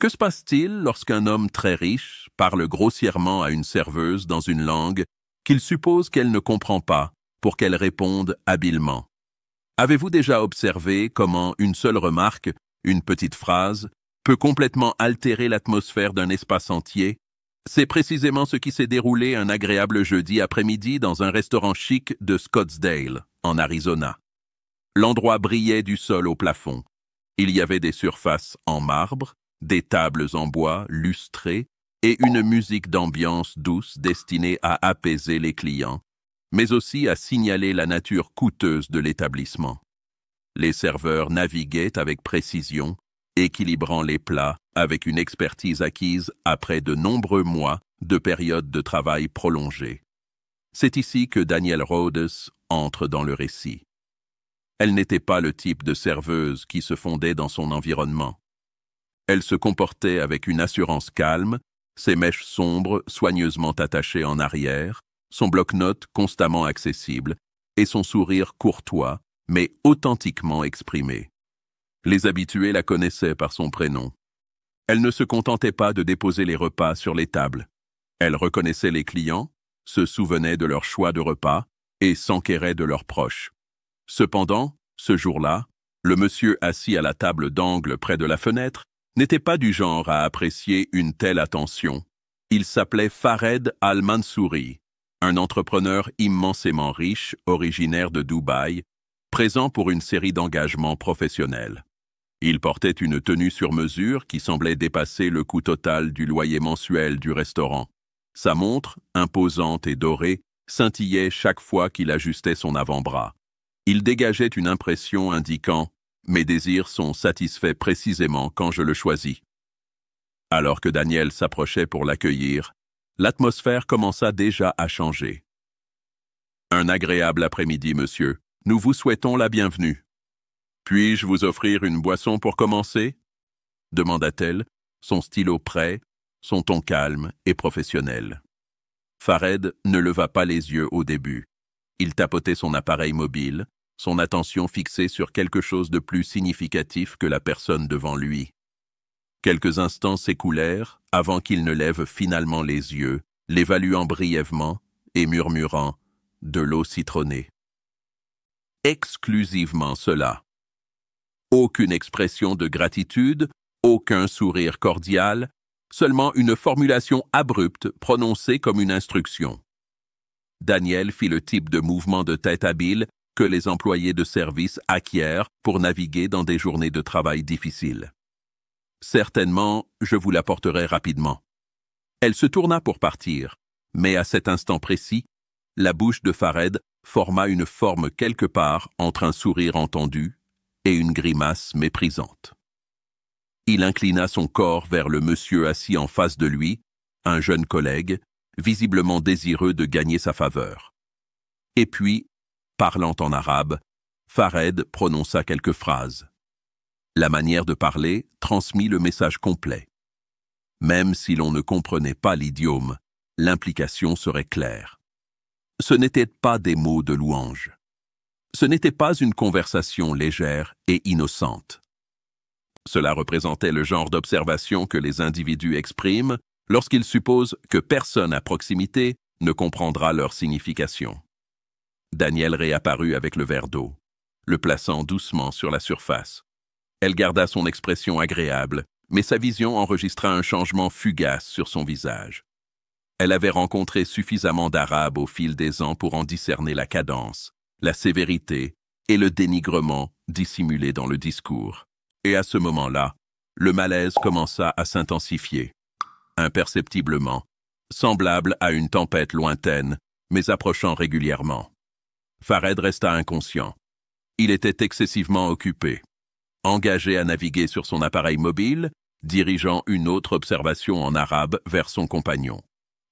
Que se passe-t-il lorsqu'un homme très riche parle grossièrement à une serveuse dans une langue qu'il suppose qu'elle ne comprend pas pour qu'elle réponde habilement? Avez-vous déjà observé comment une seule remarque, une petite phrase, peut complètement altérer l'atmosphère d'un espace entier? C'est précisément ce qui s'est déroulé un agréable jeudi après-midi dans un restaurant chic de Scottsdale, en Arizona. L'endroit brillait du sol au plafond. Il y avait des surfaces en marbre, des tables en bois lustrées et une musique d'ambiance douce destinée à apaiser les clients, mais aussi à signaler la nature coûteuse de l'établissement. Les serveurs naviguaient avec précision, équilibrant les plats avec une expertise acquise après de nombreux mois de période de travail prolongée. C'est ici que Danielle Rhodes entre dans le récit. Elle n'était pas le type de serveuse qui se fondait dans son environnement. Elle se comportait avec une assurance calme, ses mèches sombres soigneusement attachées en arrière, son bloc-notes constamment accessible et son sourire courtois, mais authentiquement exprimé. Les habitués la connaissaient par son prénom. Elle ne se contentait pas de déposer les repas sur les tables. Elle reconnaissait les clients, se souvenait de leur choix de repas et s'enquérait de leurs proches. Cependant, ce jour-là, le monsieur assis à la table d'angle près de la fenêtre n'était pas du genre à apprécier une telle attention. Il s'appelait Fared Al-Mansouri, un entrepreneur immensément riche, originaire de Dubaï, présent pour une série d'engagements professionnels. Il portait une tenue sur mesure qui semblait dépasser le coût total du loyer mensuel du restaurant. Sa montre, imposante et dorée, scintillait chaque fois qu'il ajustait son avant-bras. Il dégageait une impression indiquant « Mes désirs sont satisfaits précisément quand je le choisis ». Alors que Danielle s'approchait pour l'accueillir, l'atmosphère commença déjà à changer. « Un agréable après-midi, monsieur. Nous vous souhaitons la bienvenue. Puis-je vous offrir une boisson pour commencer ?» demanda-t-elle, son stylo prêt, son ton calme et professionnel. Fared ne leva pas les yeux au début. Il tapotait son appareil mobile, son attention fixée sur quelque chose de plus significatif que la personne devant lui. Quelques instants s'écoulèrent avant qu'il ne lève finalement les yeux, l'évaluant brièvement et murmurant « de l'eau citronnée ». Exclusivement cela. Aucune expression de gratitude, aucun sourire cordial, seulement une formulation abrupte prononcée comme une instruction. Danielle fit le type de mouvement de tête habile que les employés de service acquièrent pour naviguer dans des journées de travail difficiles. « Certainement, je vous l'apporterai rapidement. » Elle se tourna pour partir, mais à cet instant précis, la bouche de Fared forma une forme quelque part entre un sourire entendu et une grimace méprisante. Il inclina son corps vers le monsieur assis en face de lui, un jeune collègue, visiblement désireux de gagner sa faveur. Et puis, parlant en arabe, Fared prononça quelques phrases. La manière de parler transmit le message complet. Même si l'on ne comprenait pas l'idiome, l'implication serait claire. Ce n'étaient pas des mots de louange. Ce n'était pas une conversation légère et innocente. Cela représentait le genre d'observation que les individus expriment lorsqu'ils supposent que personne à proximité ne comprendra leur signification. Danielle réapparut avec le verre d'eau, le plaçant doucement sur la surface. Elle garda son expression agréable, mais sa vision enregistra un changement fugace sur son visage. Elle avait rencontré suffisamment d'Arabes au fil des ans pour en discerner la cadence, la sévérité et le dénigrement dissimulés dans le discours. Et à ce moment-là, le malaise commença à s'intensifier, imperceptiblement, semblable à une tempête lointaine, mais approchant régulièrement. Fared resta inconscient. Il était excessivement occupé, engagé à naviguer sur son appareil mobile, dirigeant une autre observation en arabe vers son compagnon.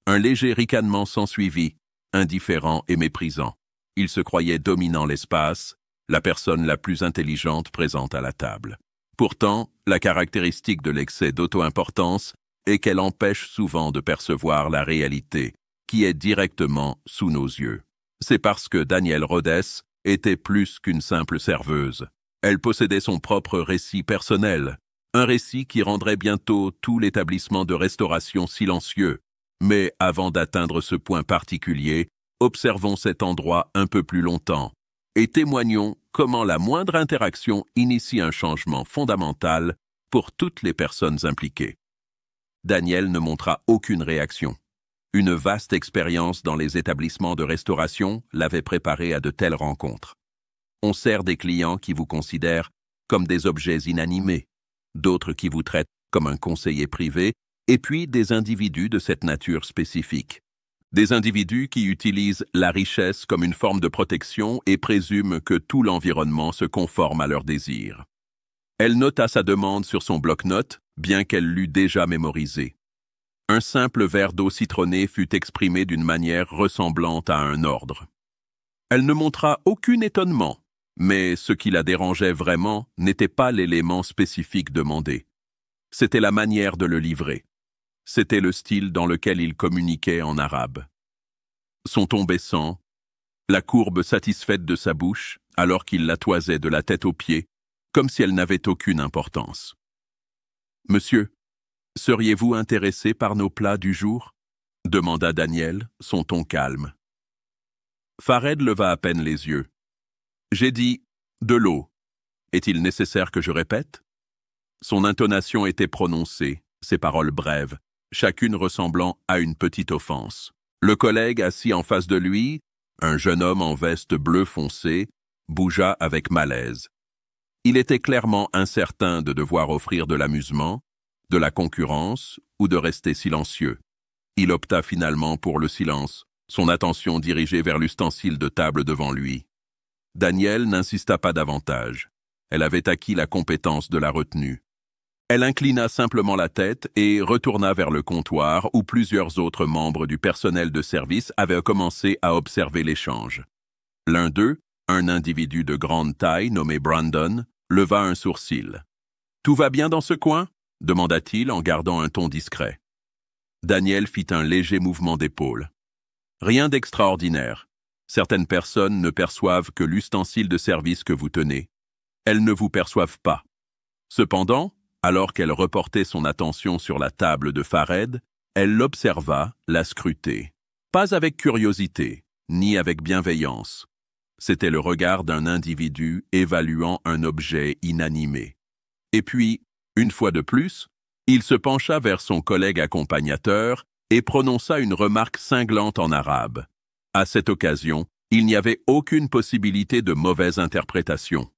Un léger ricanement s'ensuivit, indifférent et méprisant. Il se croyait dominant l'espace, la personne la plus intelligente présente à la table. Pourtant, la caractéristique de l'excès d'auto-importance est qu'elle empêche souvent de percevoir la réalité, qui est directement sous nos yeux. C'est parce que Danielle Rhodes était plus qu'une simple serveuse. Elle possédait son propre récit personnel, Un récit qui rendrait bientôt tout l'établissement de restauration silencieux. Mais avant d'atteindre ce point particulier, observons cet endroit un peu plus longtemps et témoignons comment la moindre interaction initie un changement fondamental pour toutes les personnes impliquées. Daniel ne montra aucune réaction. Une vaste expérience dans les établissements de restauration l'avait préparé à de telles rencontres. On sert des clients qui vous considèrent comme des objets inanimés, d'autres qui vous traitent comme un conseiller privé, et puis des individus de cette nature spécifique. Des individus qui utilisent la richesse comme une forme de protection et présument que tout l'environnement se conforme à leurs désirs. Elle nota sa demande sur son bloc-notes, bien qu'elle l'eût déjà mémorisé. Un simple verre d'eau citronnée fut exprimé d'une manière ressemblante à un ordre. Elle ne montra aucun étonnement, mais ce qui la dérangeait vraiment n'était pas l'élément spécifique demandé. C'était la manière de le livrer. C'était le style dans lequel il communiquait en arabe. Son ton baissant, la courbe satisfaite de sa bouche, alors qu'il la toisait de la tête aux pieds, comme si elle n'avait aucune importance. « Monsieur, seriez-vous intéressé par nos plats du jour ?» demanda Daniel, son ton calme. Fared leva à peine les yeux. « J'ai dit « de l'eau ». Est-il nécessaire que je répète ?» Son intonation était prononcée, ses paroles brèves, chacune ressemblant à une petite offense. Le collègue assis en face de lui, un jeune homme en veste bleu foncé, bougea avec malaise. Il était clairement incertain de devoir offrir de l'amusement, de la concurrence ou de rester silencieux. Il opta finalement pour le silence, son attention dirigée vers l'ustensile de table devant lui. Daniel n'insista pas davantage. Elle avait acquis la compétence de la retenue. Elle inclina simplement la tête et retourna vers le comptoir où plusieurs autres membres du personnel de service avaient commencé à observer l'échange. L'un d'eux, un individu de grande taille nommé Brandon, leva un sourcil. « Tout va bien dans ce coin ?» demanda-t-il en gardant un ton discret. Daniel fit un léger mouvement d'épaule. « Rien d'extraordinaire. Certaines personnes ne perçoivent que l'ustensile de service que vous tenez. Elles ne vous perçoivent pas. Cependant, alors qu'elle reportait son attention sur la table de Fared, elle l'observa, la scrutait. Pas avec curiosité, ni avec bienveillance. C'était le regard d'un individu évaluant un objet inanimé. Et puis, une fois de plus, il se pencha vers son collègue accompagnateur et prononça une remarque cinglante en arabe. À cette occasion, il n'y avait aucune possibilité de mauvaise interprétation.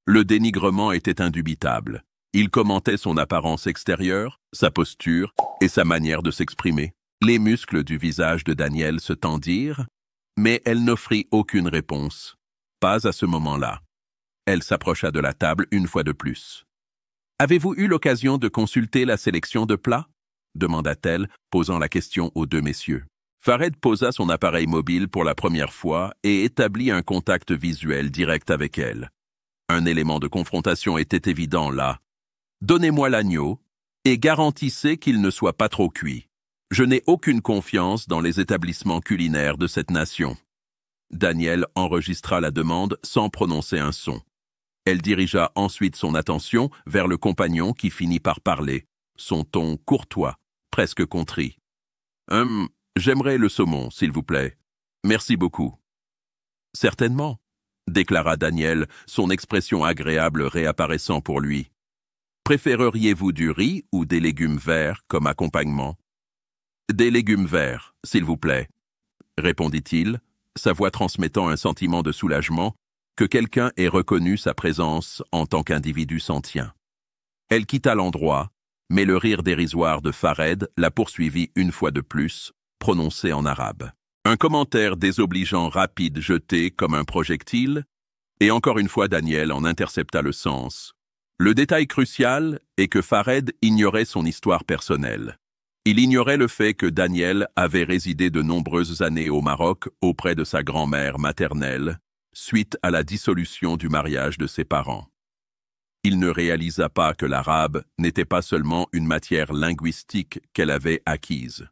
Le dénigrement était indubitable. Il commentait son apparence extérieure, sa posture et sa manière de s'exprimer. Les muscles du visage de Daniel se tendirent, mais elle n'offrit aucune réponse. Pas à ce moment-là. Elle s'approcha de la table une fois de plus. « Avez-vous eu l'occasion de consulter la sélection de plats ?» demanda-t-elle, posant la question aux deux messieurs. Fared posa son appareil mobile pour la première fois et établit un contact visuel direct avec elle. Un élément de confrontation était évident là. « Donnez-moi l'agneau et garantissez qu'il ne soit pas trop cuit. Je n'ai aucune confiance dans les établissements culinaires de cette nation. » Daniel enregistra la demande sans prononcer un son. Elle dirigea ensuite son attention vers le compagnon qui finit par parler, son ton courtois, presque contrit. « J'aimerais le saumon, s'il vous plaît. Merci beaucoup. »« Certainement, » déclara Daniel, son expression agréable réapparaissant pour lui. « Préféreriez-vous du riz ou des légumes verts comme accompagnement ?»« Des légumes verts, s'il vous plaît, » répondit-il, sa voix transmettant un sentiment de soulagement, que quelqu'un ait reconnu sa présence en tant qu'individu sentient. Elle quitta l'endroit, mais le rire dérisoire de Fared la poursuivit une fois de plus, prononcé en arabe. Un commentaire désobligeant rapide jeté comme un projectile, et encore une fois Daniel en intercepta le sens. Le détail crucial est que Fared ignorait son histoire personnelle. Il ignorait le fait que Daniel avait résidé de nombreuses années au Maroc auprès de sa grand-mère maternelle, suite à la dissolution du mariage de ses parents. Il ne réalisa pas que l'arabe n'était pas seulement une matière linguistique qu'elle avait acquise,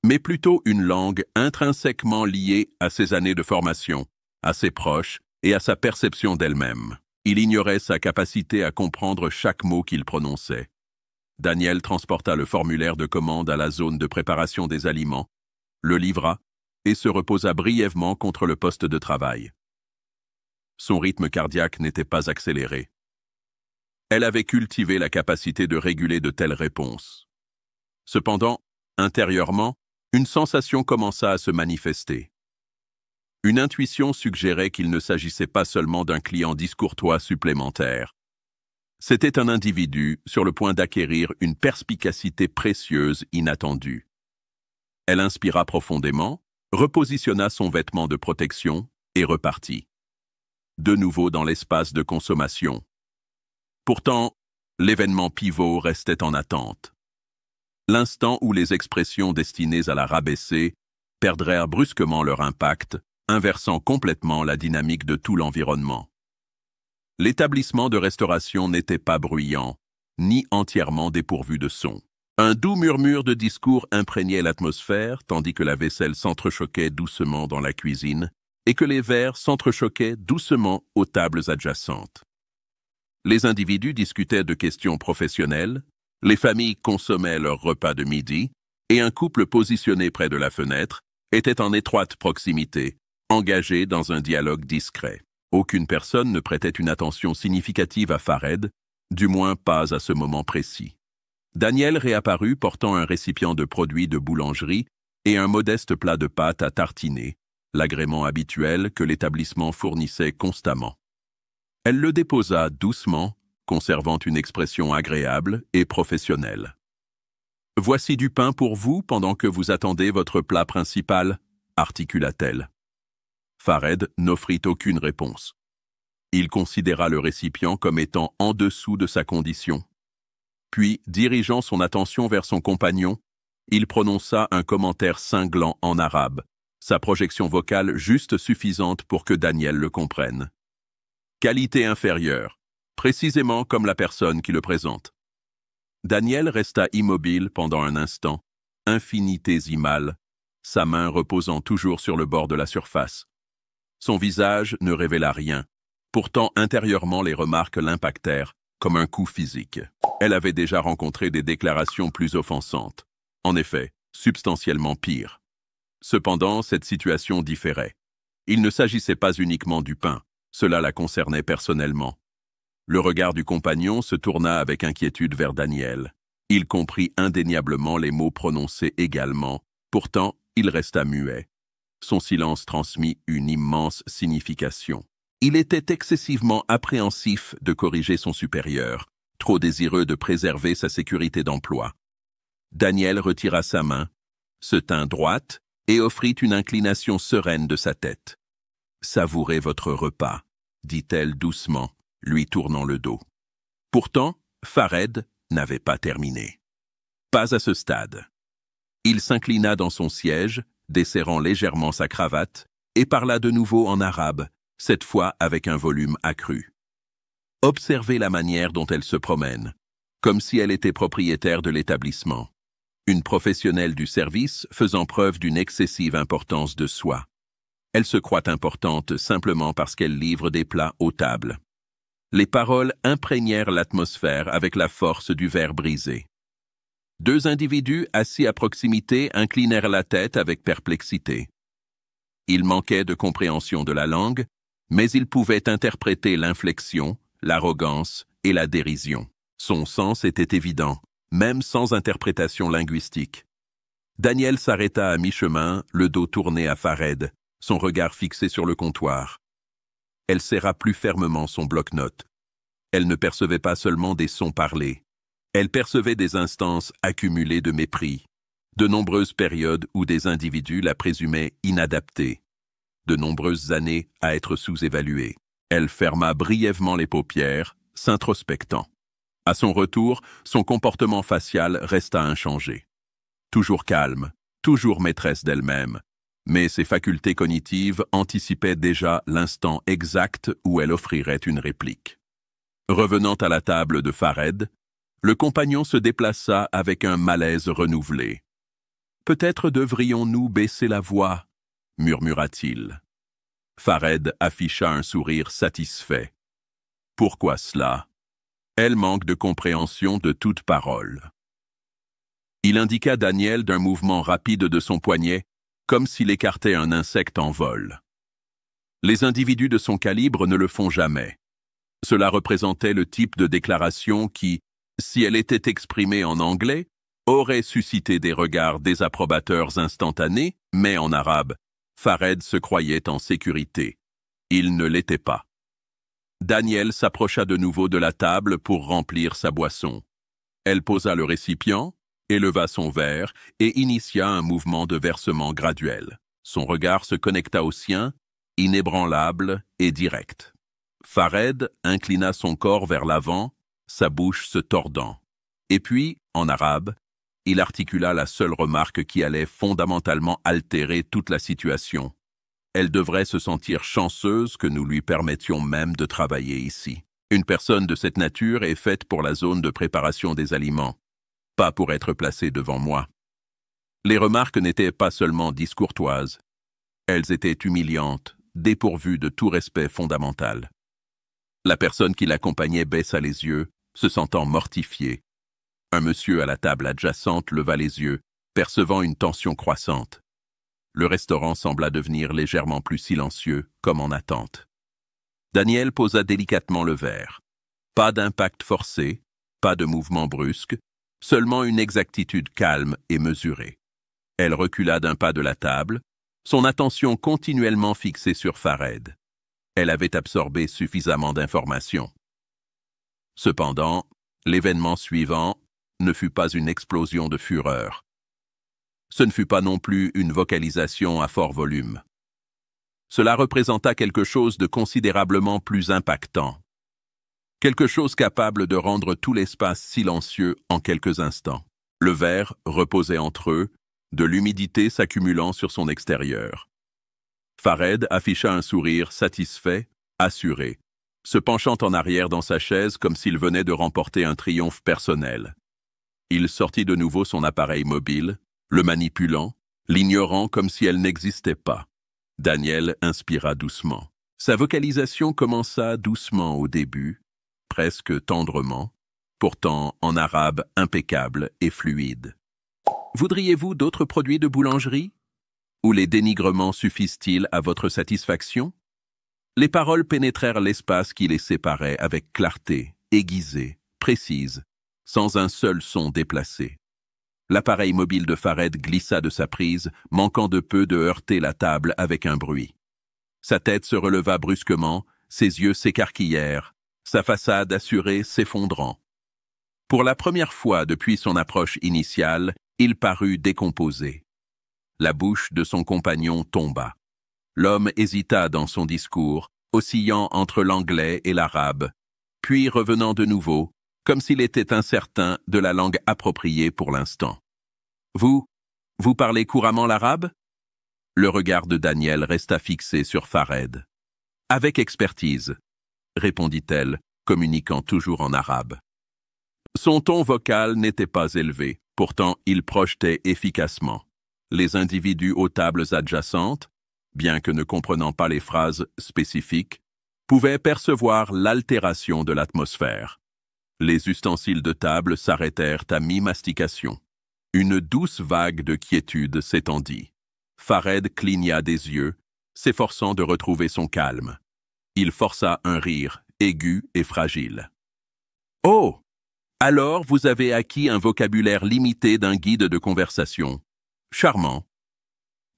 mais plutôt une langue intrinsèquement liée à ses années de formation, à ses proches et à sa perception d'elle-même. Il ignorait sa capacité à comprendre chaque mot qu'il prononçait. Daniel transporta le formulaire de commande à la zone de préparation des aliments, le livra et se reposa brièvement contre le poste de travail. Son rythme cardiaque n'était pas accéléré. Elle avait cultivé la capacité de réguler de telles réponses. Cependant, intérieurement, une sensation commença à se manifester. Une intuition suggérait qu'il ne s'agissait pas seulement d'un client discourtois supplémentaire. C'était un individu sur le point d'acquérir une perspicacité précieuse inattendue. Elle inspira profondément, repositionna son vêtement de protection et repartit. De nouveau dans l'espace de consommation. Pourtant, l'événement pivot restait en attente. L'instant où les expressions destinées à la rabaisser perdraient brusquement leur impact, inversant complètement la dynamique de tout l'environnement. L'établissement de restauration n'était pas bruyant, ni entièrement dépourvu de son. Un doux murmure de discours imprégnait l'atmosphère, tandis que la vaisselle s'entrechoquait doucement dans la cuisine et que les verres s'entrechoquaient doucement aux tables adjacentes. Les individus discutaient de questions professionnelles, les familles consommaient leur repas de midi, et un couple positionné près de la fenêtre était en étroite proximité, engagé dans un dialogue discret. Aucune personne ne prêtait une attention significative à Fared, du moins pas à ce moment précis. Daniel réapparut portant un récipient de produits de boulangerie et un modeste plat de pâtes à tartiner, l'agrément habituel que l'établissement fournissait constamment. Elle le déposa doucement, conservant une expression agréable et professionnelle. « Voici du pain pour vous pendant que vous attendez votre plat principal » articula-t-elle. Fared n'offrit aucune réponse. Il considéra le récipient comme étant en dessous de sa condition. Puis, dirigeant son attention vers son compagnon, il prononça un commentaire cinglant en arabe, sa projection vocale juste suffisante pour que Daniel le comprenne. Qualité inférieure, précisément comme la personne qui le présente. Daniel resta immobile pendant un instant, infinitésimal, sa main reposant toujours sur le bord de la surface. Son visage ne révéla rien. Pourtant, intérieurement, les remarques l'impactèrent, comme un coup physique. Elle avait déjà rencontré des déclarations plus offensantes. En effet, substantiellement pires. Cependant, cette situation différait. Il ne s'agissait pas uniquement du pain, cela la concernait personnellement. Le regard du compagnon se tourna avec inquiétude vers Daniel. Il comprit indéniablement les mots prononcés également. Pourtant, il resta muet. Son silence transmit une immense signification. Il était excessivement appréhensif de corriger son supérieur, trop désireux de préserver sa sécurité d'emploi. Daniel retira sa main, se tint droite et offrit une inclination sereine de sa tête. « Savourez votre repas », dit-elle doucement, lui tournant le dos. Pourtant, Fared n'avait pas terminé. Pas à ce stade. Il s'inclina dans son siège, desserrant légèrement sa cravate, et parla de nouveau en arabe, cette fois avec un volume accru. Observez la manière dont elle se promène, comme si elle était propriétaire de l'établissement. Une professionnelle du service faisant preuve d'une excessive importance de soi. Elle se croit importante simplement parce qu'elle livre des plats aux tables. Les paroles imprégnèrent l'atmosphère avec la force du verre brisé. Deux individus assis à proximité inclinèrent la tête avec perplexité. Ils manquaient de compréhension de la langue, mais ils pouvaient interpréter l'inflexion, l'arrogance et la dérision. Son sens était évident, même sans interprétation linguistique. Daniel s'arrêta à mi-chemin, le dos tourné à Fared, son regard fixé sur le comptoir. Elle serra plus fermement son bloc-notes. Elle ne percevait pas seulement des sons parlés. Elle percevait des instances accumulées de mépris, de nombreuses périodes où des individus la présumaient inadaptée, de nombreuses années à être sous-évaluée. Elle ferma brièvement les paupières, s'introspectant. À son retour, son comportement facial resta inchangé. Toujours calme, toujours maîtresse d'elle-même, mais ses facultés cognitives anticipaient déjà l'instant exact où elle offrirait une réplique. Revenant à la table de Fared, le compagnon se déplaça avec un malaise renouvelé. « Peut-être devrions-nous baisser la voix » murmura-t-il. Fared afficha un sourire satisfait. Pourquoi cela? Elle manque de compréhension de toute parole. Il indiqua Daniel d'un mouvement rapide de son poignet, comme s'il écartait un insecte en vol. Les individus de son calibre ne le font jamais. Cela représentait le type de déclaration qui, si elle était exprimée en anglais, aurait suscité des regards désapprobateurs instantanés, mais en arabe, Fared se croyait en sécurité. Il ne l'était pas. Daniel s'approcha de nouveau de la table pour remplir sa boisson. Elle posa le récipient, éleva son verre et initia un mouvement de versement graduel. Son regard se connecta au sien, inébranlable et direct. Fared inclina son corps vers l'avant, sa bouche se tordant. Et puis, en arabe, il articula la seule remarque qui allait fondamentalement altérer toute la situation. Elle devrait se sentir chanceuse que nous lui permettions même de travailler ici. Une personne de cette nature est faite pour la zone de préparation des aliments, pas pour être placée devant moi. Les remarques n'étaient pas seulement discourtoises, elles étaient humiliantes, dépourvues de tout respect fondamental. La personne qui l'accompagnait baissa les yeux, se sentant mortifiée. Un monsieur à la table adjacente leva les yeux, percevant une tension croissante. Le restaurant sembla devenir légèrement plus silencieux, comme en attente. Daniel posa délicatement le verre. Pas d'impact forcé, pas de mouvement brusque, seulement une exactitude calme et mesurée. Elle recula d'un pas de la table, son attention continuellement fixée sur Fared. Elle avait absorbé suffisamment d'informations. Cependant, l'événement suivant ne fut pas une explosion de fureur. Ce ne fut pas non plus une vocalisation à fort volume. Cela représenta quelque chose de considérablement plus impactant. Quelque chose capable de rendre tout l'espace silencieux en quelques instants. Le verre reposait entre eux, de l'humidité s'accumulant sur son extérieur. Fared afficha un sourire satisfait, assuré, se penchant en arrière dans sa chaise comme s'il venait de remporter un triomphe personnel. Il sortit de nouveau son appareil mobile, le manipulant, l'ignorant comme si elle n'existait pas. Daniel inspira doucement. Sa vocalisation commença doucement au début, presque tendrement, pourtant en arabe impeccable et fluide. « Voudriez-vous d'autres produits de boulangerie? Ou les dénigrements suffisent-ils à votre satisfaction ?» Les paroles pénétrèrent l'espace qui les séparait avec clarté, aiguisée, précise, sans un seul son déplacé. L'appareil mobile de Fared glissa de sa prise, manquant de peu de heurter la table avec un bruit. Sa tête se releva brusquement, ses yeux s'écarquillèrent, sa façade assurée s'effondrant. Pour la première fois depuis son approche initiale, il parut décomposé. La bouche de son compagnon tomba. L'homme hésita dans son discours, oscillant entre l'anglais et l'arabe, puis revenant de nouveau, comme s'il était incertain de la langue appropriée pour l'instant. « Vous parlez couramment l'arabe » Le regard de Daniel resta fixé sur Fared. « Avec expertise » répondit-elle, communiquant toujours en arabe. Son ton vocal n'était pas élevé, pourtant il projetait efficacement. Les individus aux tables adjacentes, bien que ne comprenant pas les phrases spécifiques, pouvaient percevoir l'altération de l'atmosphère. Les ustensiles de table s'arrêtèrent à mi-mastication. Une douce vague de quiétude s'étendit. Fared cligna des yeux, s'efforçant de retrouver son calme. Il força un rire, aigu et fragile. « Oh! Alors vous avez acquis un vocabulaire limité d'un guide de conversation. Charmant. »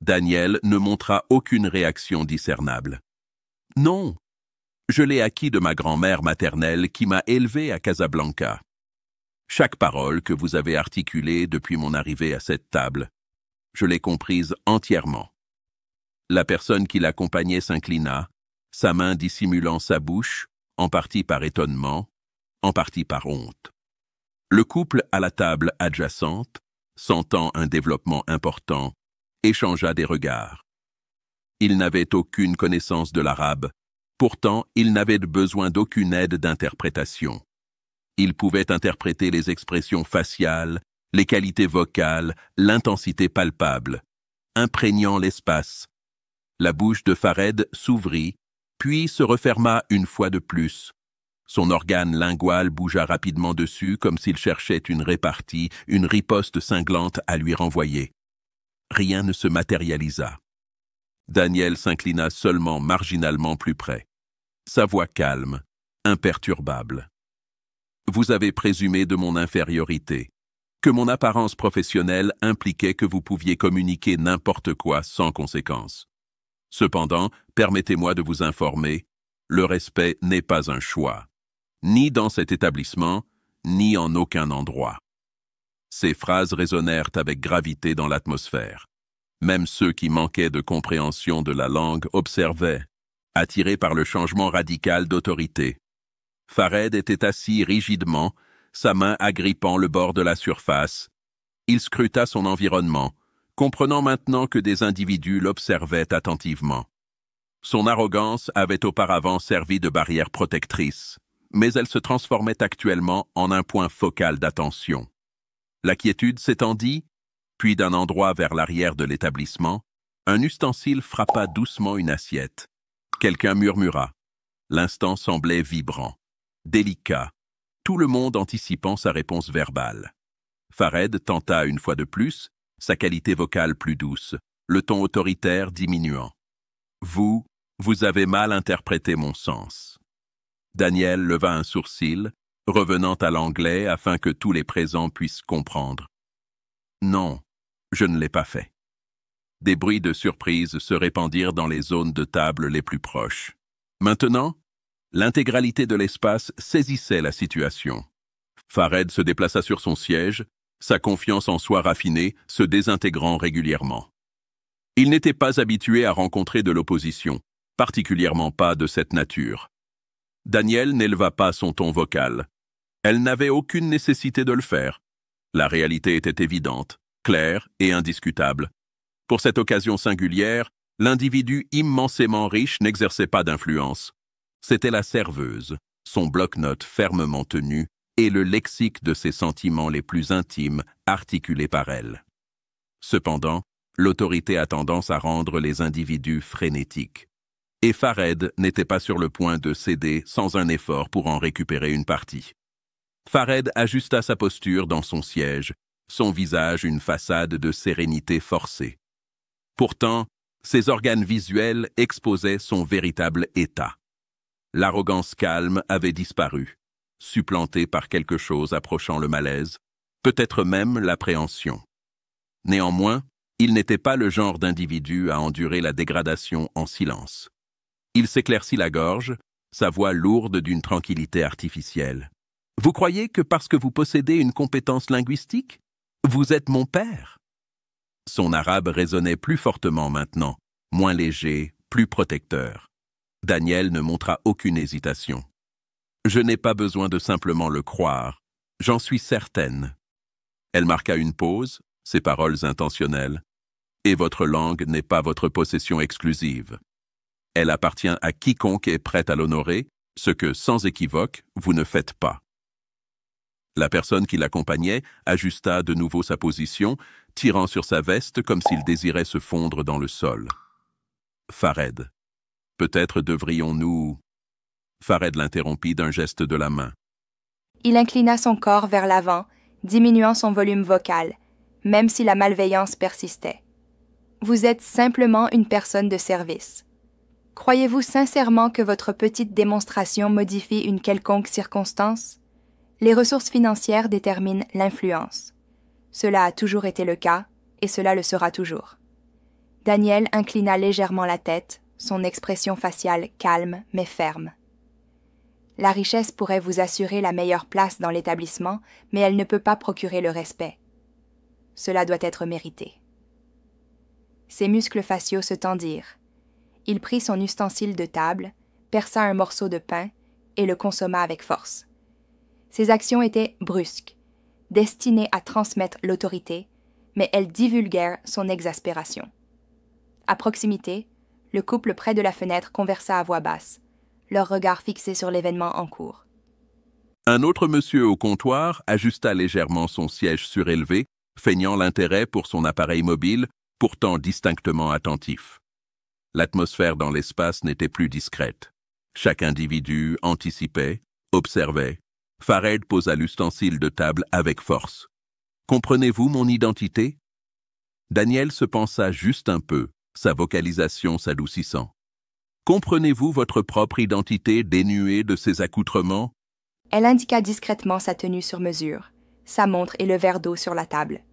Daniel ne montra aucune réaction discernable. « Non, je l'ai acquis de ma grand-mère maternelle qui m'a élevé à Casablanca. Chaque parole que vous avez articulée depuis mon arrivée à cette table, je l'ai comprise entièrement. » La personne qui l'accompagnait s'inclina, sa main dissimulant sa bouche, en partie par étonnement, en partie par honte. Le couple à la table adjacente, sentant un développement important, échangea des regards. Il n'avait aucune connaissance de l'arabe, pourtant il n'avait besoin d'aucune aide d'interprétation. Il pouvait interpréter les expressions faciales, les qualités vocales, l'intensité palpable, imprégnant l'espace. La bouche de Fared s'ouvrit, puis se referma une fois de plus, Son organe lingual bougea rapidement dessus comme s'il cherchait une répartie, une riposte cinglante à lui renvoyer. Rien ne se matérialisa. Daniel s'inclina seulement marginalement plus près. Sa voix calme, imperturbable. « Vous avez présumé de mon infériorité, que mon apparence professionnelle impliquait que vous pouviez communiquer n'importe quoi sans conséquence. Cependant, permettez-moi de vous informer, le respect n'est pas un choix, ni dans cet établissement, ni en aucun endroit. » Ces phrases résonnèrent avec gravité dans l'atmosphère. Même ceux qui manquaient de compréhension de la langue observaient, attirés par le changement radical d'autorité. Fared était assis rigidement, sa main agrippant le bord de la surface. Il scruta son environnement, comprenant maintenant que des individus l'observaient attentivement. Son arrogance avait auparavant servi de barrière protectrice, mais elle se transformait actuellement en un point focal d'attention. La quiétude s'étendit, puis d'un endroit vers l'arrière de l'établissement, un ustensile frappa doucement une assiette. Quelqu'un murmura. L'instant semblait vibrant, délicat, tout le monde anticipant sa réponse verbale. Fared tenta une fois de plus, sa qualité vocale plus douce, le ton autoritaire diminuant. « Vous avez mal interprété mon sens. » Daniel leva un sourcil, revenant à l'anglais afin que tous les présents puissent comprendre. « Non, je ne l'ai pas fait. » Des bruits de surprise se répandirent dans les zones de table les plus proches. Maintenant, l'intégralité de l'espace saisissait la situation. Fared se déplaça sur son siège, sa confiance en soi raffinée se désintégrant régulièrement. Il n'était pas habitué à rencontrer de l'opposition, particulièrement pas de cette nature. Daniel n'éleva pas son ton vocal. Elle n'avait aucune nécessité de le faire. La réalité était évidente, claire et indiscutable. Pour cette occasion singulière, l'individu immensément riche n'exerçait pas d'influence. C'était la serveuse, son bloc-notes fermement tenu et le lexique de ses sentiments les plus intimes articulés par elle. Cependant, l'autorité a tendance à rendre les individus frénétiques. Et Fared n'était pas sur le point de céder sans un effort pour en récupérer une partie. Fared ajusta sa posture dans son siège, son visage une façade de sérénité forcée. Pourtant, ses organes visuels exposaient son véritable état. L'arrogance calme avait disparu, supplantée par quelque chose approchant le malaise, peut-être même l'appréhension. Néanmoins, il n'était pas le genre d'individu à endurer la dégradation en silence. Il s'éclaircit la gorge, sa voix lourde d'une tranquillité artificielle. « Vous croyez que parce que vous possédez une compétence linguistique, vous êtes mon père ?» Son arabe résonnait plus fortement maintenant, moins léger, plus protecteur. Daniel ne montra aucune hésitation. « Je n'ai pas besoin de simplement le croire, j'en suis certaine. » Elle marqua une pause, ses paroles intentionnelles. « Et votre langue n'est pas votre possession exclusive. Elle appartient à quiconque est prêt à l'honorer, ce que, sans équivoque, vous ne faites pas. » La personne qui l'accompagnait ajusta de nouveau sa position, tirant sur sa veste comme s'il désirait se fondre dans le sol. « Fared, peut-être devrions-nous... » Fared l'interrompit d'un geste de la main. Il inclina son corps vers l'avant, diminuant son volume vocal, même si la malveillance persistait. « Vous êtes simplement une personne de service. Croyez-vous sincèrement que votre petite démonstration modifie une quelconque circonstance? Les ressources financières déterminent l'influence. Cela a toujours été le cas, et cela le sera toujours. » Daniel inclina légèrement la tête, son expression faciale calme mais ferme. « La richesse pourrait vous assurer la meilleure place dans l'établissement, mais elle ne peut pas procurer le respect. Cela doit être mérité. » Ses muscles faciaux se tendirent. Il prit son ustensile de table, perça un morceau de pain et le consomma avec force. Ses actions étaient brusques, destinées à transmettre l'autorité, mais elles divulguèrent son exaspération. À proximité, le couple près de la fenêtre conversa à voix basse, leurs regards fixés sur l'événement en cours. Un autre monsieur au comptoir ajusta légèrement son siège surélevé, feignant l'intérêt pour son appareil mobile, pourtant distinctement attentif. L'atmosphère dans l'espace n'était plus discrète. Chaque individu anticipait, observait. Fared posa l'ustensile de table avec force. « Comprenez-vous mon identité » Daniel se pensa juste un peu, sa vocalisation s'adoucissant. « Comprenez-vous votre propre identité dénuée de ses accoutrements » Elle indiqua discrètement sa tenue sur mesure, sa montre et le verre d'eau sur la table.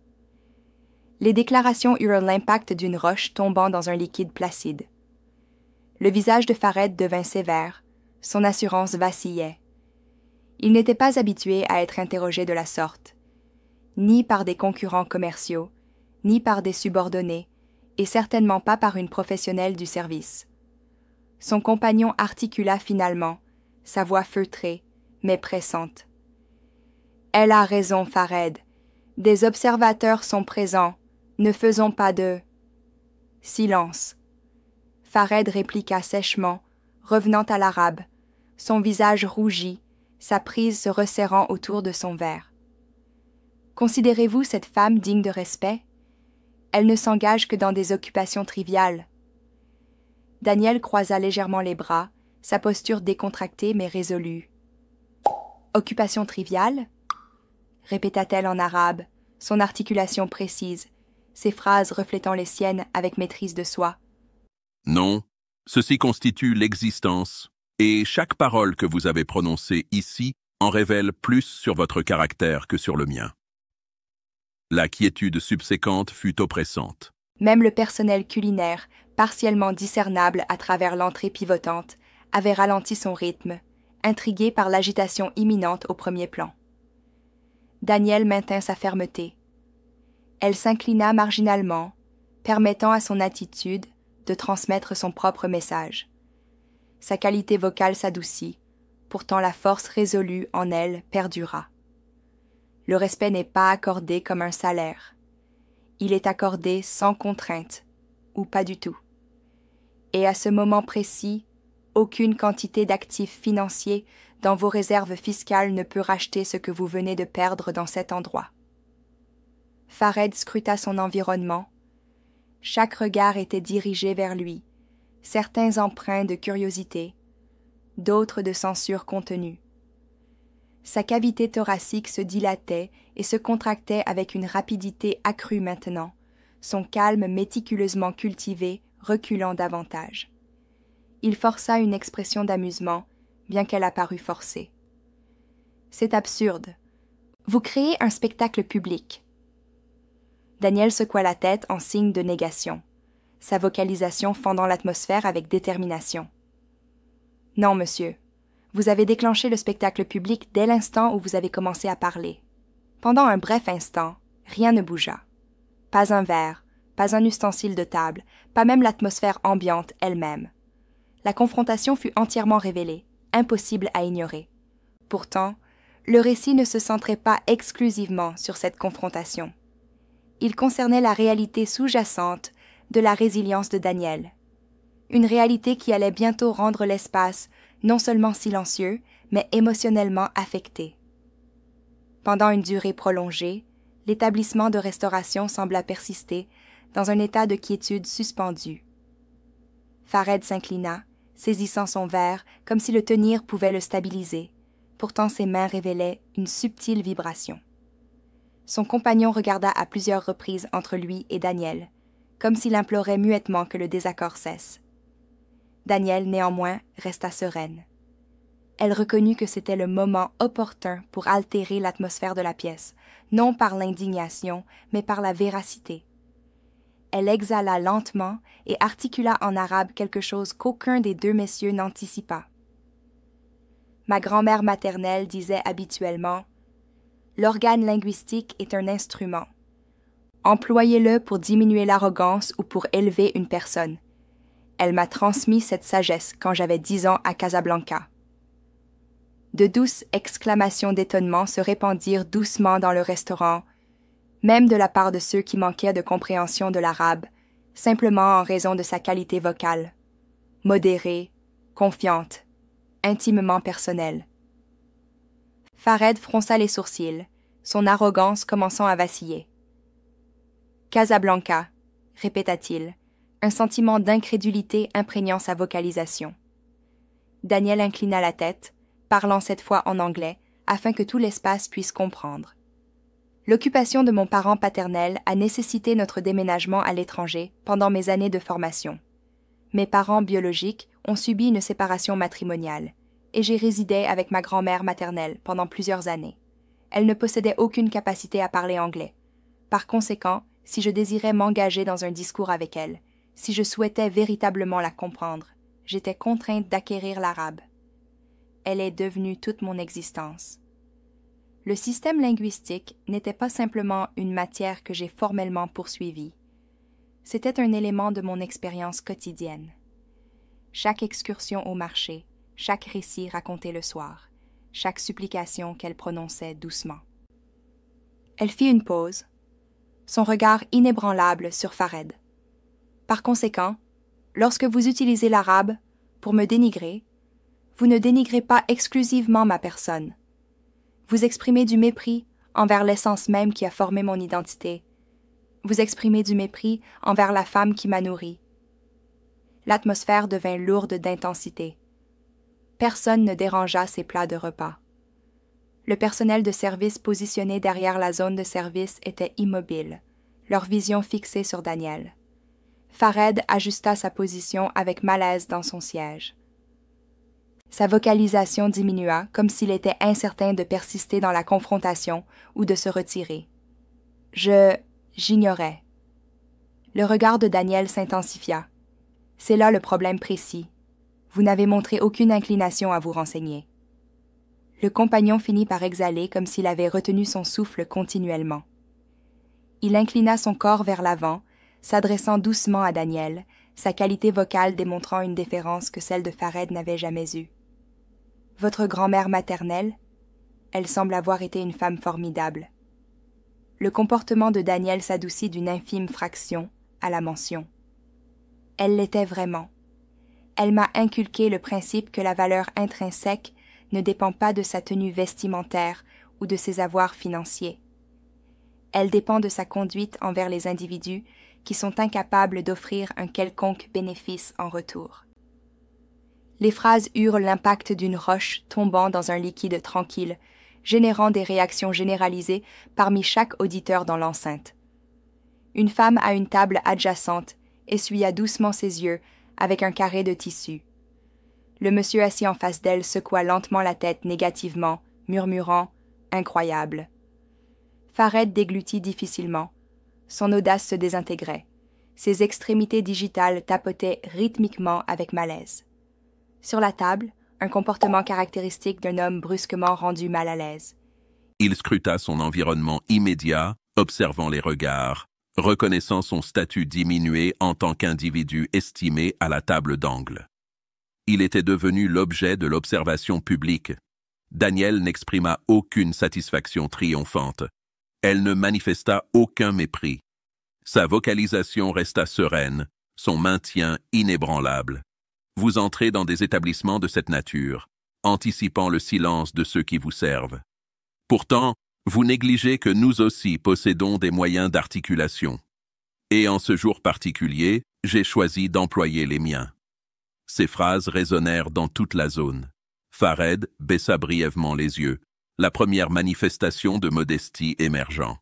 Les déclarations eurent l'impact d'une roche tombant dans un liquide placide. Le visage de Fared devint sévère, son assurance vacillait. Il n'était pas habitué à être interrogé de la sorte, ni par des concurrents commerciaux, ni par des subordonnés, et certainement pas par une professionnelle du service. Son compagnon articula finalement, sa voix feutrée, mais pressante. « Elle a raison, Fared. Des observateurs sont présents. Ne faisons pas de... » Silence. Fared répliqua sèchement, revenant à l'arabe, son visage rougi, sa prise se resserrant autour de son verre. « Considérez-vous cette femme digne de respect? Elle ne s'engage que dans des occupations triviales. » Daniel croisa légèrement les bras, sa posture décontractée mais résolue. « Occupation triviale ?» répéta-t-elle en arabe, son articulation précise, ses phrases reflétant les siennes avec maîtrise de soi. « Non, ceci constitue l'existence, et chaque parole que vous avez prononcée ici en révèle plus sur votre caractère que sur le mien. » La quiétude subséquente fut oppressante. Même le personnel culinaire, partiellement discernable à travers l'entrée pivotante, avait ralenti son rythme, intrigué par l'agitation imminente au premier plan. Daniel maintint sa fermeté. Elle s'inclina marginalement, permettant à son attitude de transmettre son propre message. Sa qualité vocale s'adoucit, pourtant la force résolue en elle perdura. Le respect n'est pas accordé comme un salaire. Il est accordé sans contrainte, ou pas du tout. Et à ce moment précis, aucune quantité d'actifs financiers dans vos réserves fiscales ne peut racheter ce que vous venez de perdre dans cet endroit. Fared scruta son environnement. Chaque regard était dirigé vers lui, certains empreints de curiosité, d'autres de censure contenue. Sa cavité thoracique se dilatait et se contractait avec une rapidité accrue maintenant, son calme méticuleusement cultivé reculant davantage. Il força une expression d'amusement, bien qu'elle apparût forcée. « C'est absurde. Vous créez un spectacle public. » Daniel secoua la tête en signe de négation, sa vocalisation fendant l'atmosphère avec détermination. « Non, monsieur. Vous avez déclenché le spectacle public dès l'instant où vous avez commencé à parler. Pendant un bref instant, rien ne bougea. Pas un verre, pas un ustensile de table, pas même l'atmosphère ambiante elle-même. La confrontation fut entièrement révélée, impossible à ignorer. Pourtant, le récit ne se centrait pas exclusivement sur cette confrontation. Il concernait la réalité sous-jacente de la résilience de Daniel. Une réalité qui allait bientôt rendre l'espace non seulement silencieux, mais émotionnellement affecté. Pendant une durée prolongée, l'établissement de restauration sembla persister dans un état de quiétude suspendue. Fared s'inclina, saisissant son verre comme si le tenir pouvait le stabiliser. Pourtant ses mains révélaient une subtile vibration. Son compagnon regarda à plusieurs reprises entre lui et Daniel, comme s'il implorait muettement que le désaccord cesse. Daniel, néanmoins, resta sereine. Elle reconnut que c'était le moment opportun pour altérer l'atmosphère de la pièce, non par l'indignation, mais par la véracité. Elle exhala lentement et articula en arabe quelque chose qu'aucun des deux messieurs n'anticipa. Ma grand-mère maternelle disait habituellement « L'organe linguistique est un instrument. Employez-le pour diminuer l'arrogance ou pour élever une personne. Elle m'a transmis cette sagesse quand j'avais 10 ans à Casablanca. » De douces exclamations d'étonnement se répandirent doucement dans le restaurant, même de la part de ceux qui manquaient de compréhension de l'arabe, simplement en raison de sa qualité vocale, modérée, confiante, intimement personnelle. Fared fronça les sourcils, son arrogance commençant à vaciller. « Casablanca », répéta-t-il, un sentiment d'incrédulité imprégnant sa vocalisation. Daniel inclina la tête, parlant cette fois en anglais, afin que tout l'espace puisse comprendre. L'occupation de mon parent paternel a nécessité notre déménagement à l'étranger pendant mes années de formation. Mes parents biologiques ont subi une séparation matrimoniale, et j'ai résidé avec ma grand-mère maternelle pendant plusieurs années. Elle ne possédait aucune capacité à parler anglais. Par conséquent, si je désirais m'engager dans un discours avec elle, si je souhaitais véritablement la comprendre, j'étais contrainte d'acquérir l'arabe. Elle est devenue toute mon existence. Le système linguistique n'était pas simplement une matière que j'ai formellement poursuivie. C'était un élément de mon expérience quotidienne. Chaque excursion au marché, chaque récit raconté le soir, chaque supplication qu'elle prononçait doucement. Elle fit une pause, son regard inébranlable sur Fared. Par conséquent, lorsque vous utilisez l'arabe pour me dénigrer, vous ne dénigrez pas exclusivement ma personne. Vous exprimez du mépris envers l'essence même qui a formé mon identité. Vous exprimez du mépris envers la femme qui m'a nourri. L'atmosphère devint lourde d'intensité. Personne ne dérangea ces plats de repas. Le personnel de service positionné derrière la zone de service était immobile, leur vision fixée sur Daniel. Fared ajusta sa position avec malaise dans son siège. Sa vocalisation diminua comme s'il était incertain de persister dans la confrontation ou de se retirer. J'ignorais. Le regard de Daniel s'intensifia. C'est là le problème précis. Vous n'avez montré aucune inclination à vous renseigner. Le compagnon finit par exhaler comme s'il avait retenu son souffle continuellement. Il inclina son corps vers l'avant, s'adressant doucement à Daniel, sa qualité vocale démontrant une déférence que celle de Fared n'avait jamais eue. Votre grand-mère maternelle, elle semble avoir été une femme formidable. Le comportement de Daniel s'adoucit d'une infime fraction à la mention. Elle l'était vraiment. Elle m'a inculqué le principe que la valeur intrinsèque ne dépend pas de sa tenue vestimentaire ou de ses avoirs financiers. Elle dépend de sa conduite envers les individus qui sont incapables d'offrir un quelconque bénéfice en retour. Les phrases eurent l'impact d'une roche tombant dans un liquide tranquille, générant des réactions généralisées parmi chaque auditeur dans l'enceinte. Une femme à une table adjacente essuya doucement ses yeux avec un carré de tissu. Le monsieur assis en face d'elle secoua lentement la tête négativement, murmurant « Incroyable ». Fared déglutit difficilement. Son audace se désintégrait. Ses extrémités digitales tapotaient rythmiquement avec malaise. Sur la table, un comportement caractéristique d'un homme brusquement rendu mal à l'aise. Il scruta son environnement immédiat, observant les regards, reconnaissant son statut diminué en tant qu'individu estimé à la table d'angle. Il était devenu l'objet de l'observation publique. Daniel n'exprima aucune satisfaction triomphante. Elle ne manifesta aucun mépris. Sa vocalisation resta sereine, son maintien inébranlable. Vous entrez dans des établissements de cette nature, anticipant le silence de ceux qui vous servent. Pourtant, vous négligez que nous aussi possédons des moyens d'articulation. Et en ce jour particulier, j'ai choisi d'employer les miens. Ces phrases résonnèrent dans toute la zone. Fared baissa brièvement les yeux, la première manifestation de modestie émergeant.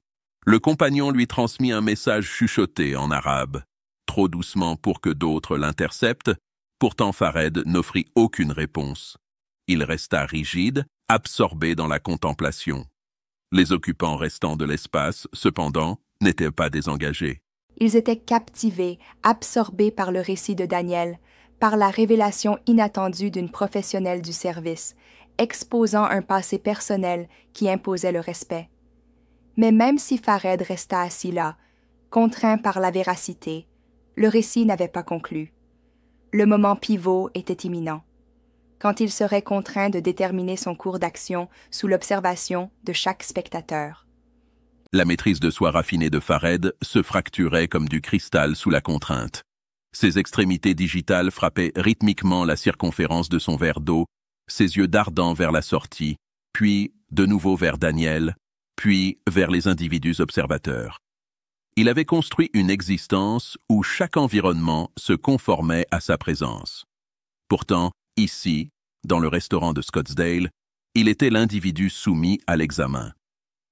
Le compagnon lui transmit un message chuchoté en arabe, trop doucement pour que d'autres l'interceptent. Pourtant Fared n'offrit aucune réponse. Il resta rigide, absorbé dans la contemplation. Les occupants restants de l'espace, cependant, n'étaient pas désengagés. Ils étaient captivés, absorbés par le récit de Daniel, par la révélation inattendue d'une professionnelle du service, exposant un passé personnel qui imposait le respect. Mais même si Fared resta assis là, contraint par la véracité, le récit n'avait pas conclu. Le moment pivot était imminent, quand il serait contraint de déterminer son cours d'action sous l'observation de chaque spectateur. La maîtrise de soi raffinée de Fared se fracturait comme du cristal sous la contrainte. Ses extrémités digitales frappaient rythmiquement la circonférence de son verre d'eau, ses yeux dardant vers la sortie, puis de nouveau vers Daniel, puis vers les individus observateurs. Il avait construit une existence où chaque environnement se conformait à sa présence. Pourtant, ici, dans le restaurant de Scottsdale, Il était l'individu soumis à l'examen.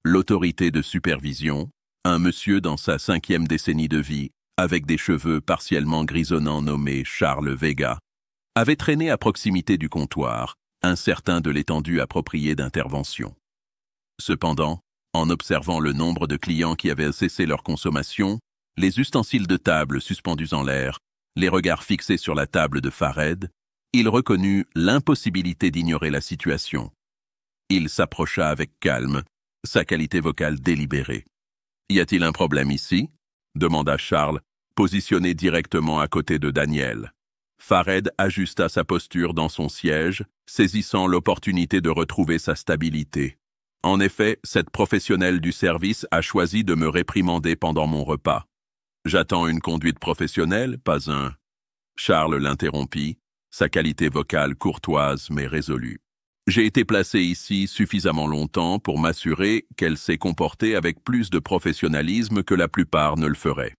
L'autorité de supervision, un monsieur dans sa 5e décennie de vie, avec des cheveux partiellement grisonnants nommé Charles Vega, avait traîné à proximité du comptoir, incertain de l'étendue appropriée d'intervention. Cependant, en observant le nombre de clients qui avaient cessé leur consommation, les ustensiles de table suspendus en l'air, les regards fixés sur la table de Fared, il reconnut l'impossibilité d'ignorer la situation. Il s'approcha avec calme, sa qualité vocale délibérée. « Y a-t-il un problème ici ?» demanda Charles, positionné directement à côté de Daniel. Fared ajusta sa posture dans son siège, saisissant l'opportunité de retrouver sa stabilité. En effet, cette professionnelle du service a choisi de me réprimander pendant mon repas. J'attends une conduite professionnelle, pas un. Charles l'interrompit, sa qualité vocale courtoise mais résolue. J'ai été placé ici suffisamment longtemps pour m'assurer qu'elle s'est comportée avec plus de professionnalisme que la plupart ne le feraient.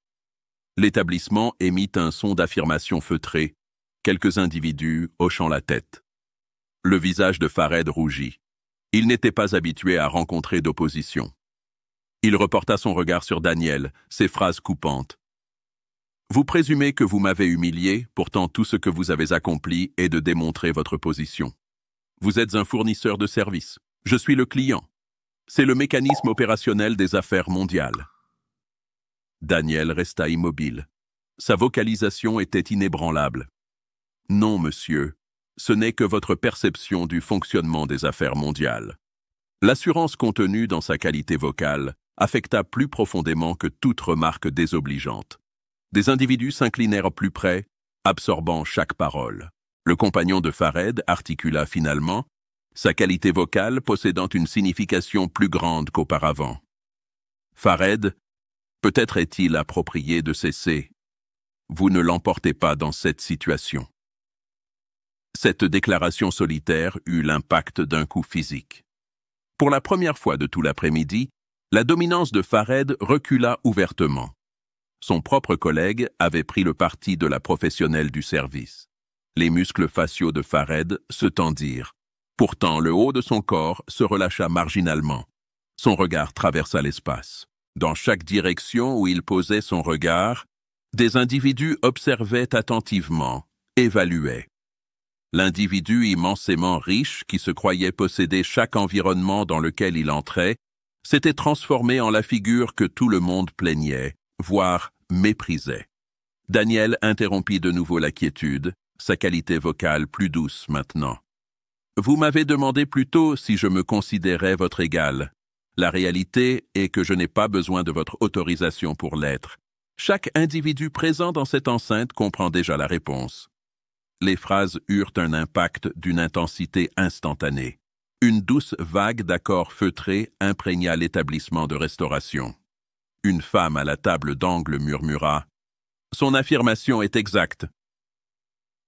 L'établissement émit un son d'affirmation feutré, quelques individus hochant la tête. Le visage de Fared rougit. Il n'était pas habitué à rencontrer d'opposition. Il reporta son regard sur Daniel, ses phrases coupantes. « Vous présumez que vous m'avez humilié, pourtant tout ce que vous avez accompli est de démontrer votre position. Vous êtes un fournisseur de services. Je suis le client. C'est le mécanisme opérationnel des affaires mondiales. » Daniel resta immobile. Sa vocalisation était inébranlable. « Non, monsieur, ce n'est que votre perception du fonctionnement des affaires mondiales. » L'assurance contenue dans sa qualité vocale affecta plus profondément que toute remarque désobligeante. Des individus s'inclinèrent plus près, absorbant chaque parole. Le compagnon de Fared articula finalement, sa qualité vocale possédant une signification plus grande qu'auparavant. « Fared, peut-être est-il approprié de cesser. Vous ne l'emportez pas dans cette situation. » Cette déclaration solitaire eut l'impact d'un coup physique. Pour la première fois de tout l'après-midi, la dominance de Fared recula ouvertement. Son propre collègue avait pris le parti de la professionnelle du service. Les muscles faciaux de Fared se tendirent. Pourtant, le haut de son corps se relâcha marginalement. Son regard traversa l'espace. Dans chaque direction où il posait son regard, des individus observaient attentivement, évaluaient. L'individu immensément riche qui se croyait posséder chaque environnement dans lequel il entrait s'était transformé en la figure que tout le monde plaignait, voire méprisait. Daniel interrompit de nouveau la quiétude, sa qualité vocale plus douce maintenant. « Vous m'avez demandé plus tôt si je me considérais votre égal. La réalité est que je n'ai pas besoin de votre autorisation pour l'être. Chaque individu présent dans cette enceinte comprend déjà la réponse. » Les phrases eurent un impact d'une intensité instantanée. Une douce vague d'accords feutrés imprégna l'établissement de restauration. Une femme à la table d'angle murmura « Son affirmation est exacte. »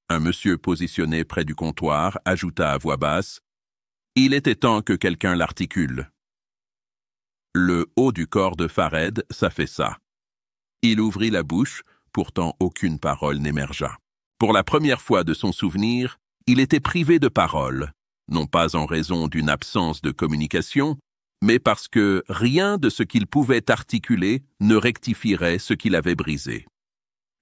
Un monsieur positionné près du comptoir ajouta à voix basse « Il était temps que quelqu'un l'articule. » Le haut du corps de Fared s'affaissa. Il ouvrit la bouche, pourtant aucune parole n'émergea. Pour la première fois de son souvenir, il était privé de parole, non pas en raison d'une absence de communication, mais parce que rien de ce qu'il pouvait articuler ne rectifierait ce qu'il avait brisé.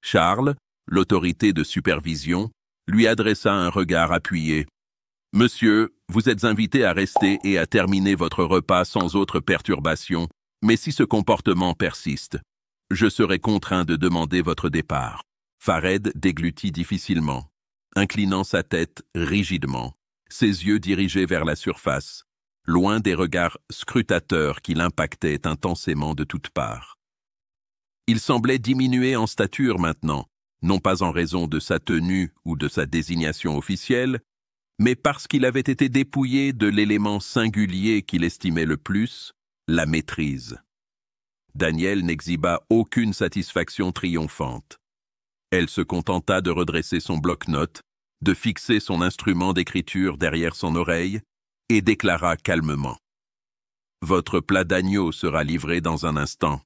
Charles, l'autorité de supervision, lui adressa un regard appuyé. « Monsieur, vous êtes invité à rester et à terminer votre repas sans autre perturbation, mais si ce comportement persiste, je serai contraint de demander votre départ. » Fared déglutit difficilement, inclinant sa tête rigidement, ses yeux dirigés vers la surface, loin des regards scrutateurs qui l'impactaient intensément de toutes parts. Il semblait diminuer en stature maintenant, non pas en raison de sa tenue ou de sa désignation officielle, mais parce qu'il avait été dépouillé de l'élément singulier qu'il estimait le plus, la maîtrise. Daniel n'exhiba aucune satisfaction triomphante. Elle se contenta de redresser son bloc-notes, de fixer son instrument d'écriture derrière son oreille, et déclara calmement « Votre plat d'agneau sera livré dans un instant. »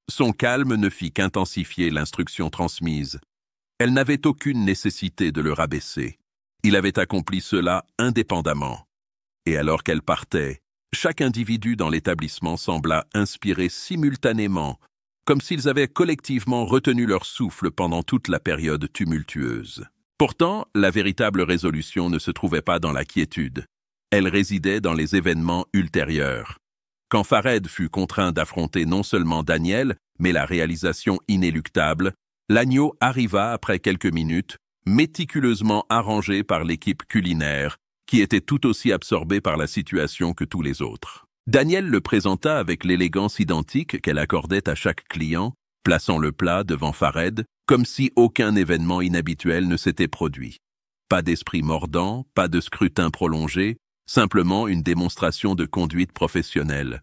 Son calme ne fit qu'intensifier l'instruction transmise. Elle n'avait aucune nécessité de le rabaisser. Il avait accompli cela indépendamment. Et alors qu'elle partait, chaque individu dans l'établissement sembla inspirer simultanément, comme s'ils avaient collectivement retenu leur souffle pendant toute la période tumultueuse. Pourtant, la véritable résolution ne se trouvait pas dans la quiétude. Elle résidait dans les événements ultérieurs. Quand Fared fut contraint d'affronter non seulement Daniel, mais la réalisation inéluctable, l'agneau arriva après quelques minutes, méticuleusement arrangé par l'équipe culinaire, qui était tout aussi absorbée par la situation que tous les autres. Daniel le présenta avec l'élégance identique qu'elle accordait à chaque client, plaçant le plat devant Fared, comme si aucun événement inhabituel ne s'était produit. Pas d'esprit mordant, pas de scrutin prolongé, simplement une démonstration de conduite professionnelle.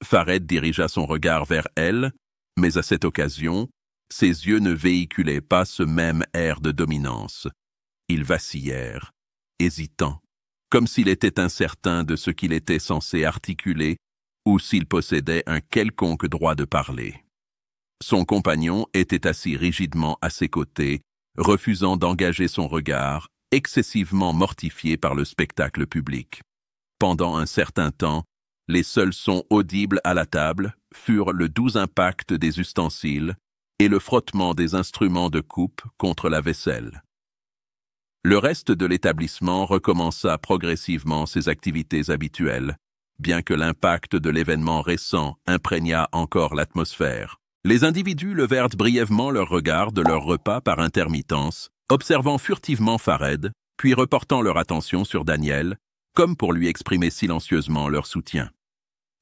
Fared dirigea son regard vers elle, mais à cette occasion, ses yeux ne véhiculaient pas ce même air de dominance. Ils vacillèrent, hésitants, comme s'il était incertain de ce qu'il était censé articuler ou s'il possédait un quelconque droit de parler. Son compagnon était assis rigidement à ses côtés, refusant d'engager son regard, excessivement mortifié par le spectacle public. Pendant un certain temps, les seuls sons audibles à la table furent le doux impact des ustensiles et le frottement des instruments de coupe contre la vaisselle. Le reste de l'établissement recommença progressivement ses activités habituelles, bien que l'impact de l'événement récent imprégna encore l'atmosphère. Les individus levèrent brièvement leur regard de leur repas par intermittence, observant furtivement Fared, puis reportant leur attention sur Daniel, comme pour lui exprimer silencieusement leur soutien.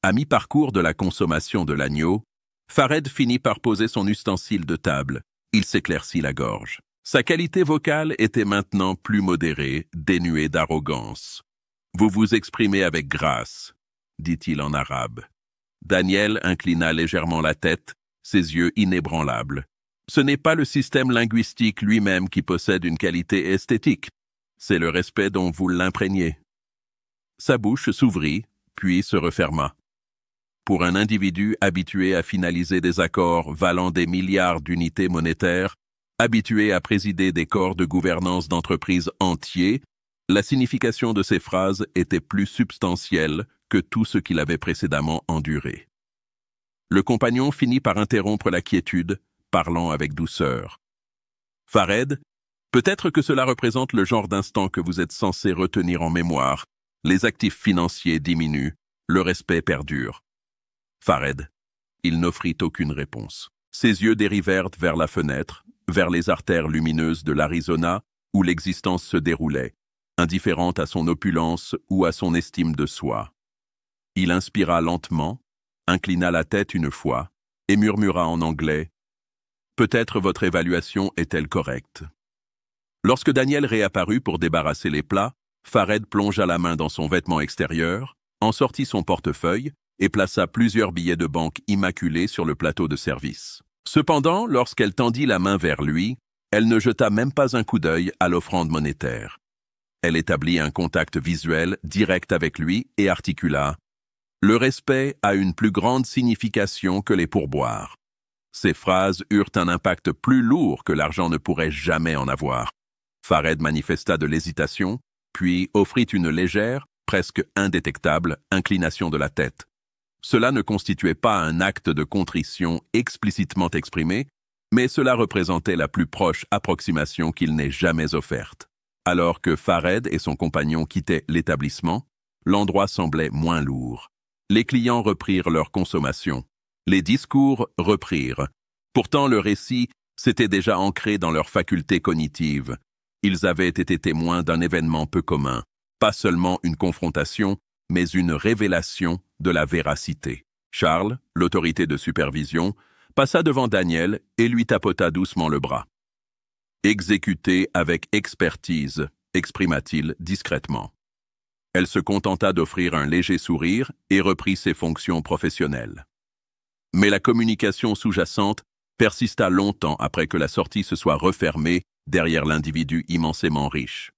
À mi-parcours de la consommation de l'agneau, Fared finit par poser son ustensile de table. Il s'éclaircit la gorge. Sa qualité vocale était maintenant plus modérée, dénuée d'arrogance. « Vous vous exprimez avec grâce », dit-il en arabe. Daniel inclina légèrement la tête, ses yeux inébranlables. Ce n'est pas le système linguistique lui-même qui possède une qualité esthétique, c'est le respect dont vous l'imprégnez. Sa bouche s'ouvrit, puis se referma. Pour un individu habitué à finaliser des accords valant des milliards d'unités monétaires, habitué à présider des corps de gouvernance d'entreprises entiers, la signification de ces phrases était plus substantielle que tout ce qu'il avait précédemment enduré. Le compagnon finit par interrompre la quiétude, parlant avec douceur. « Fared, peut-être que cela représente le genre d'instant que vous êtes censé retenir en mémoire. Les actifs financiers diminuent, le respect perdure. » Fared. Il n'offrit aucune réponse. Ses yeux dérivèrent vers la fenêtre, vers les artères lumineuses de l'Arizona, où l'existence se déroulait, indifférente à son opulence ou à son estime de soi. Il inspira lentement, inclina la tête une fois, et murmura en anglais « Peut-être votre évaluation est-elle correcte ?» Lorsque Daniel réapparut pour débarrasser les plats, Fared plongea la main dans son vêtement extérieur, en sortit son portefeuille et plaça plusieurs billets de banque immaculés sur le plateau de service. Cependant, lorsqu'elle tendit la main vers lui, elle ne jeta même pas un coup d'œil à l'offrande monétaire. Elle établit un contact visuel direct avec lui et articula « Le respect a une plus grande signification que les pourboires. » Ces phrases eurent un impact plus lourd que l'argent ne pourrait jamais en avoir. Fared manifesta de l'hésitation, puis offrit une légère, presque indétectable, inclination de la tête. Cela ne constituait pas un acte de contrition explicitement exprimé, mais cela représentait la plus proche approximation qu'il n'ait jamais offerte. Alors que Fared et son compagnon quittaient l'établissement, l'endroit semblait moins lourd. Les clients reprirent leur consommation. Les discours reprirent. Pourtant, le récit s'était déjà ancré dans leurs facultés cognitives. Ils avaient été témoins d'un événement peu commun, pas seulement une confrontation, mais une révélation de la véracité. Charles, l'autorité de supervision, passa devant Daniel et lui tapota doucement le bras. « Exécuté avec expertise », exprima-t-il discrètement. Elle se contenta d'offrir un léger sourire et reprit ses fonctions professionnelles. Mais la communication sous-jacente persista longtemps après que la sortie se soit refermée derrière l'individu immensément riche.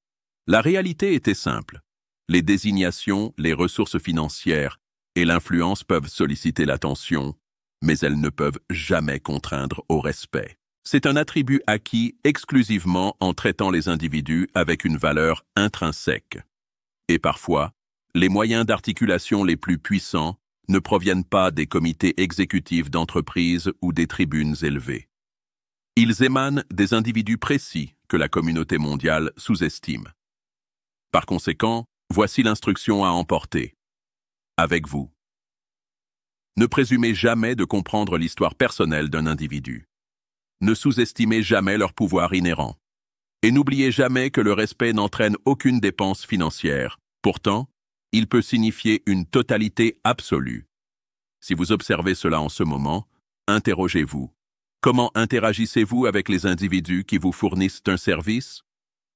La réalité était simple. Les désignations, les ressources financières et l'influence peuvent solliciter l'attention, mais elles ne peuvent jamais contraindre au respect. C'est un attribut acquis exclusivement en traitant les individus avec une valeur intrinsèque. Et parfois, Les moyens d'articulation les plus puissants ne proviennent pas des comités exécutifs d'entreprise ou des tribunes élevées. Ils émanent des individus précis que la communauté mondiale sous-estime. Par conséquent, voici l'instruction à emporter. Avec vous. Ne présumez jamais de comprendre l'histoire personnelle d'un individu. Ne sous-estimez jamais leur pouvoir inhérent. Et n'oubliez jamais que le respect n'entraîne aucune dépense financière. Pourtant, il peut signifier une totalité absolue. Si vous observez cela en ce moment, interrogez-vous. Comment interagissez-vous avec les individus qui vous fournissent un service?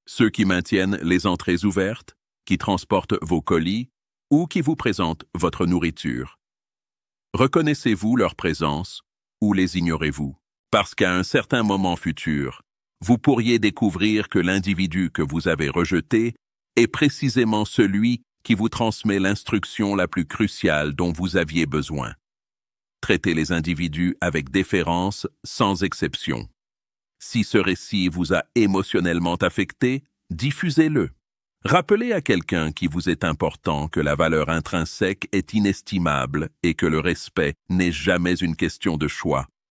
Ceux qui maintiennent les entrées ouvertes, qui transportent vos colis ou qui vous présentent votre nourriture? Reconnaissez-vous leur présence ou les ignorez-vous? Parce qu'à un certain moment futur, vous pourriez découvrir que l'individu que vous avez rejeté est précisément celui qui vous transmet l'instruction la plus cruciale dont vous aviez besoin. Traitez les individus avec déférence, sans exception. Si ce récit vous a émotionnellement affecté, diffusez-le. Rappelez à quelqu'un qui vous est important que la valeur intrinsèque est inestimable et que le respect n'est jamais une question de choix,